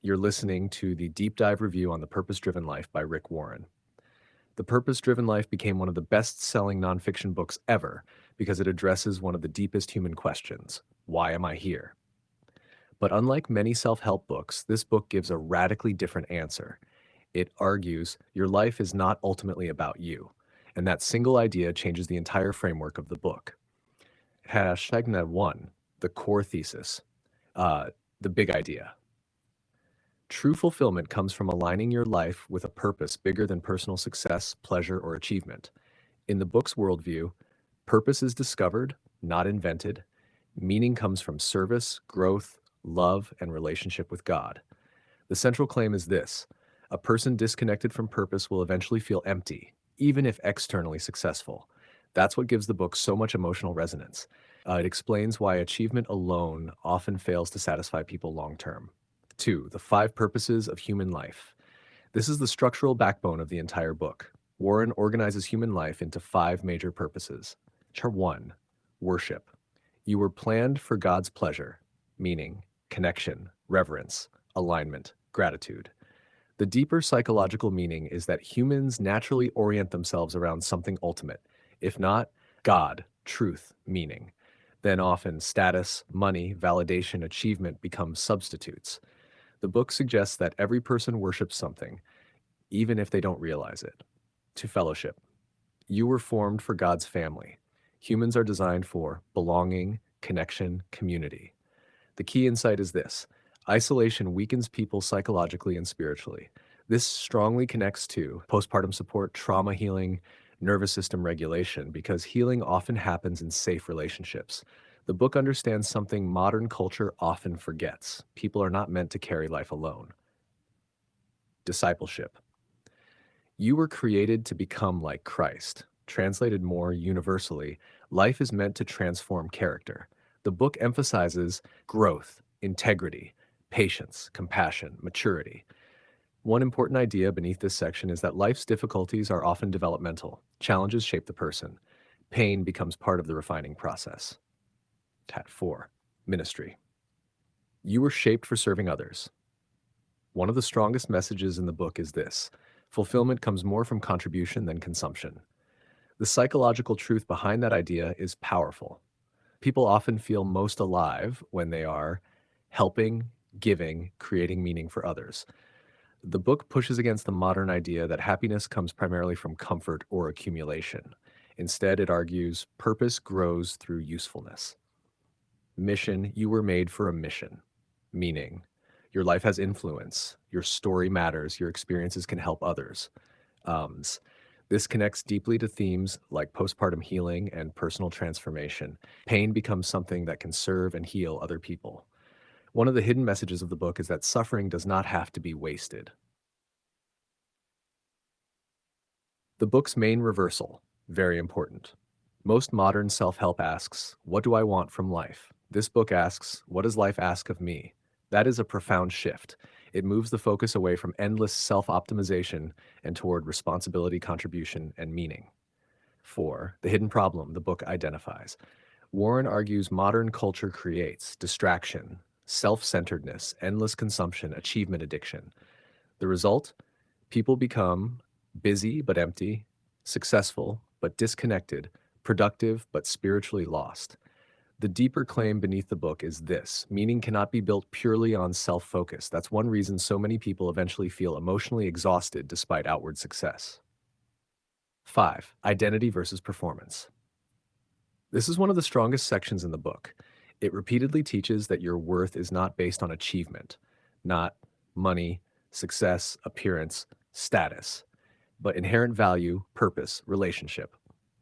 You're listening to the deep dive review on The Purpose Driven Life by Rick Warren. The Purpose Driven Life became one of the best selling nonfiction books ever because it addresses one of the deepest human questions: why am I here? But unlike many self help books, this book gives a radically different answer. It argues your life is not ultimately about you, and that single idea changes the entire framework of the book. Hashtag 1, the core thesis, uh, the big idea. True fulfillment comes from aligning your life with a purpose bigger than personal success, pleasure, or achievement. In the book's worldview, purpose is discovered, not invented. Meaning comes from service, growth, love, and relationship with God. The central claim is this: a person disconnected from purpose will eventually feel empty, even if externally successful. That's what gives the book so much emotional resonance. It explains why achievement alone often fails to satisfy people long term. 2. The five purposes of human life. This is the structural backbone of the entire book. Warren organizes human life into five major purposes. 1. Worship. You were planned for God's pleasure, meaning, connection, reverence, alignment, gratitude. The deeper psychological meaning is that humans naturally orient themselves around something ultimate. If not God, truth, meaning, then often status, money, validation, achievement become substitutes. The book suggests that every person worships something, even if they don't realize it. To fellowship. You were formed for God's family. Humans are designed for belonging, connection, community. The key insight is this: isolation weakens people psychologically and spiritually. This strongly connects to postpartum support, trauma healing, nervous system regulation, because healing often happens in safe relationships. The book understands something modern culture often forgets: people are not meant to carry life alone. Discipleship. You were created to become like Christ. Translated more universally, life is meant to transform character. The book emphasizes growth, integrity, patience, compassion, maturity. One important idea beneath this section is that life's difficulties are often developmental. Challenges shape the person. Pain becomes part of the refining process. 4. Ministry. You were shaped for serving others. One of the strongest messages in the book is this: fulfillment comes more from contribution than consumption. The psychological truth behind that idea is powerful. People often feel most alive when they are helping, giving, creating meaning for others. The book pushes against the modern idea that happiness comes primarily from comfort or accumulation. Instead, it argues purpose grows through usefulness. Mission. You were made for a mission. Meaning, your life has influence, your story matters, your experiences can help others. Ums. This connects deeply to themes like postpartum healing and personal transformation. Pain becomes something that can serve and heal other people. One of the hidden messages of the book is that suffering does not have to be wasted. The book's main reversal, very important. Most modern self help asks, what do I want from life? This book asks, what does life ask of me? That is a profound shift. It moves the focus away from endless self optimization and toward responsibility, contribution, and meaning. 4. The hidden problem the book identifies. Warren argues modern culture creates distraction, self centeredness, endless consumption, achievement addiction. The result? People become busy but empty, successful but disconnected, productive but spiritually lost. The deeper claim beneath the book is this: meaning cannot be built purely on self focus. That's one reason so many people eventually feel emotionally exhausted despite outward success. 5. Identity versus performance. This is one of the strongest sections in the book. It repeatedly teaches that your worth is not based on achievement, not money, success, appearance, status, but inherent value, purpose, relationship.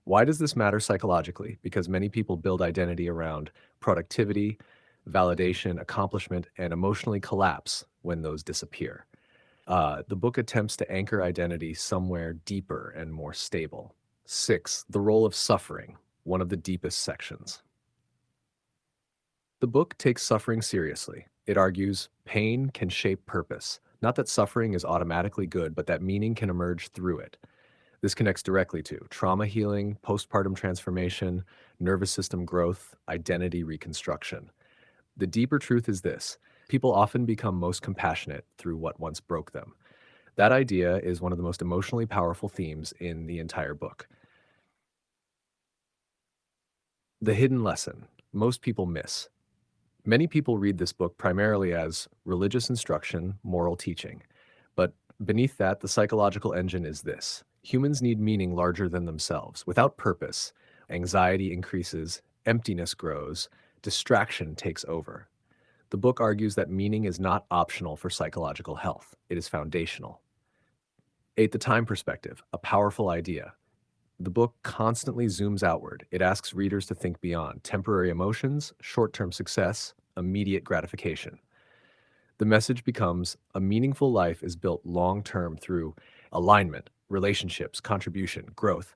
Why does this matter psychologically? Because many people build identity around productivity, validation, accomplishment, and emotionally collapse when those disappear. The book attempts to anchor identity somewhere deeper and more stable. 6. The role of suffering, one of the deepest sections. The book takes suffering seriously. It argues pain can shape purpose. Not that suffering is automatically good, but that meaning can emerge through it. This connects directly to trauma healing, postpartum transformation, nervous system growth, identity reconstruction. The deeper truth is this: People often become most compassionate through what once broke them. That idea is one of the most emotionally powerful themes in the entire book. The hidden lesson most people miss. Many people read this book primarily as religious instruction, moral teaching. But beneath that, the psychological engine is this: humans need meaning larger than themselves. Without purpose, anxiety increases, emptiness grows, distraction takes over. The book argues that meaning is not optional for psychological health, it is foundational. 8. The time perspective, a powerful idea. The book constantly zooms outward. It asks readers to think beyond temporary emotions, short term success, immediate gratification. The message becomes a meaningful life is built long term through alignment, relationships, contribution, growth.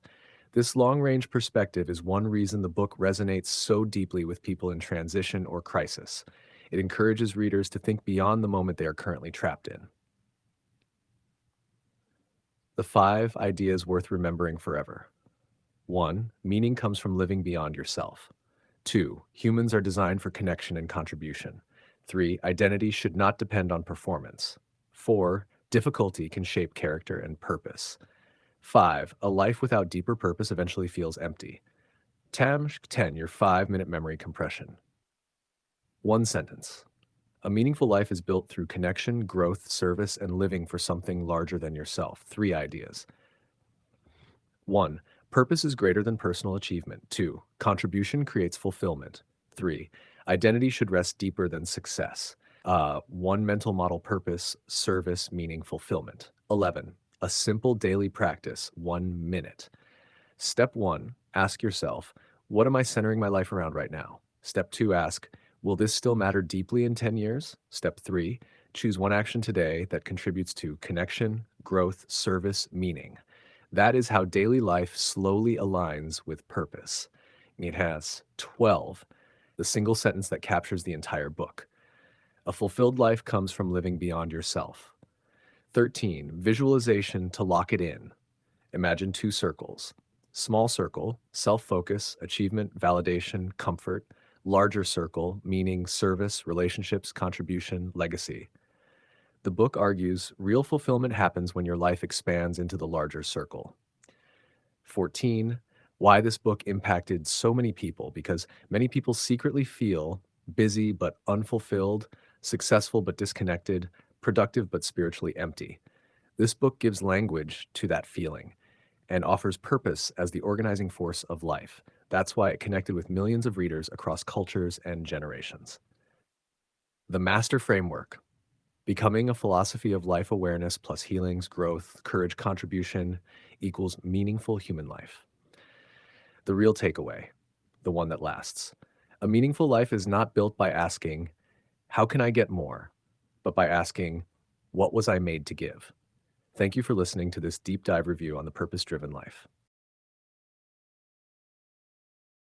This long range perspective is one reason the book resonates so deeply with people in transition or crisis. It encourages readers to think beyond the moment they are currently trapped in. The 5 ideas worth remembering forever. 1. Meaning comes from living beyond yourself. 2. Humans are designed for connection and contribution. 3. Identity should not depend on performance. 4. Difficulty can shape character and purpose. 5. A life without deeper purpose eventually feels empty. 10. Your 5-minute memory compression. One sentence. A meaningful life is built through connection, growth, service, and living for something larger than yourself. 3 ideas. 1. Purpose is greater than personal achievement. 2. Contribution creates fulfillment. 3. Identity should rest deeper than success. 1 mental model: purpose, service, meaning, fulfillment. 11. A simple daily practice, 1 minute. Step 1, ask yourself, what am I centering my life around right now? Step 2, ask, will this still matter deeply in 10 years? Step 3, choose one action today that contributes to connection, growth, service, meaning. That is how daily life slowly aligns with purpose. It has 12, the single sentence that captures the entire book. A fulfilled life comes from living beyond yourself. 13, visualization to lock it in. Imagine 2 circles. Small circle, self-focus, achievement, validation, comfort. Larger circle, meaning, service, relationships, contribution, legacy. The book argues real fulfillment happens when your life expands into the larger circle. 14, why this book impacted so many people, because many people secretly feel busy but unfulfilled, successful but disconnected, productive but spiritually empty. This book gives language to that feeling and offers purpose as the organizing force of life. That's why it connected with millions of readers across cultures and generations. The Master Framework: becoming a philosophy of life awareness plus healings, growth, courage, contribution equals meaningful human life. The real takeaway, the one that lasts. A meaningful life is not built by asking, how can I get more? But by asking, what was I made to give? Thank you for listening to this deep dive review on the purpose driven life.